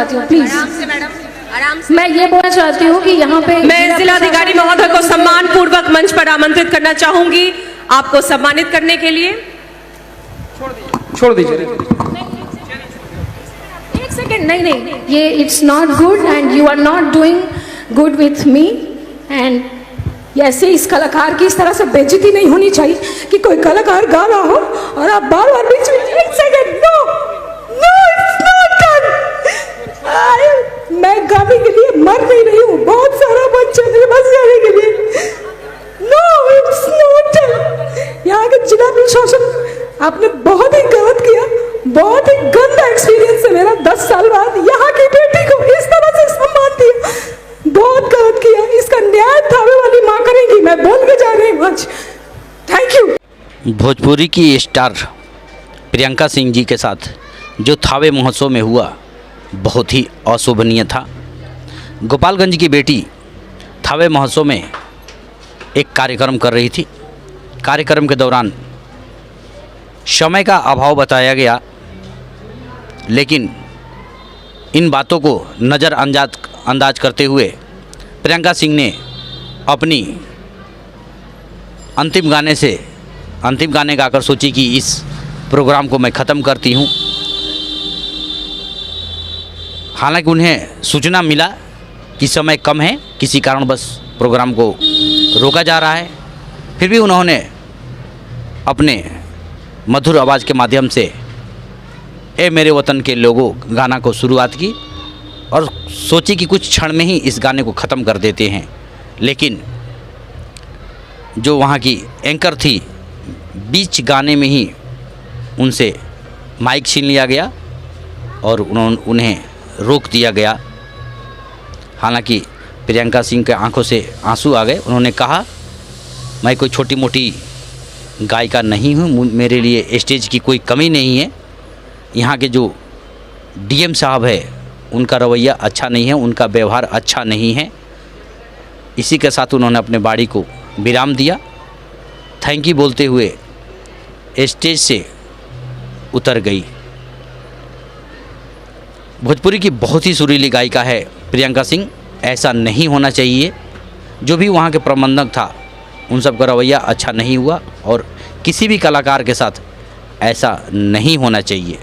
चाहती हूँ प्लीज, मैं ये बोलना चाहती हूँ कि यहाँ पे मैं जिलाधिकारी महोदय को सम्मान पूर्वक मंच पर आमंत्रित करना चाहूंगी आपको सम्मानित करने के लिए। छोड़ दीजिए। एक सेकेंड, नहीं, ये it's not good and you are not doing good with me. And ऐसे इस कलाकार की इस तरह से बेइज्जती नहीं होनी चाहिए कि कोई कलाकार गा रहा हो और आप बार बार बीच में। एक second, no no, it's not done. मैं गाने के लिए मर नहीं रही हूँ, बहुत सारा बच्चा मेरे पास गाने के लिए। No, it's not done. यहाँ के जिला प्रशासन, आपने बहुत ही गलत किया, बहुत ही गंदा एक्सपीरियंस है मेरा। 10 साल बाद यहाँ की बेटी को इस तरह से सम्मान दिया, बहुत गलत किया। इसका न्याय थावे वाली माँ करेंगी, मैं बोल के जा रही हूँ। Thank you. भोजपुरी की स्टार प्रियंका सिंह जी के साथ जो थावे महोत्सव में हुआ बहुत ही अशोभनीय था। गोपालगंज की बेटी थावे महोत्सव में एक कार्यक्रम कर रही थी। कार्यक्रम के दौरान समय का अभाव बताया गया, लेकिन इन बातों को नज़रअंदाज करते हुए प्रियंका सिंह ने अपनी अंतिम गाने गाकर सोची कि इस प्रोग्राम को मैं ख़त्म करती हूँ। हालांकि उन्हें सूचना मिला कि समय कम है, किसी कारणवश प्रोग्राम को रोका जा रहा है, फिर भी उन्होंने अपने मधुर आवाज़ के माध्यम से ए मेरे वतन के लोगों गाना को शुरुआत की और सोची कि कुछ क्षण में ही इस गाने को ख़त्म कर देते हैं। लेकिन जो वहाँ की एंकर थी, बीच गाने में ही उनसे माइक छीन लिया गया और उन्हें रोक दिया गया। हालांकि प्रियंका सिंह के आंखों से आंसू आ गए। उन्होंने कहा, मैं कोई छोटी मोटी गायिका नहीं हूँ, मेरे लिए स्टेज की कोई कमी नहीं है। यहाँ के जो डीएम साहब है उनका रवैया अच्छा नहीं है, उनका व्यवहार अच्छा नहीं है। इसी के साथ उन्होंने अपने बाड़ी को विराम दिया। थैंक यू बोलते हुए स्टेज से उतर गई। भोजपुरी की बहुत ही सुरीली गायिका है प्रियंका सिंह, ऐसा नहीं होना चाहिए। जो भी वहाँ के प्रबंधक था उन सब का रवैया अच्छा नहीं हुआ और किसी भी कलाकार के साथ ऐसा नहीं होना चाहिए।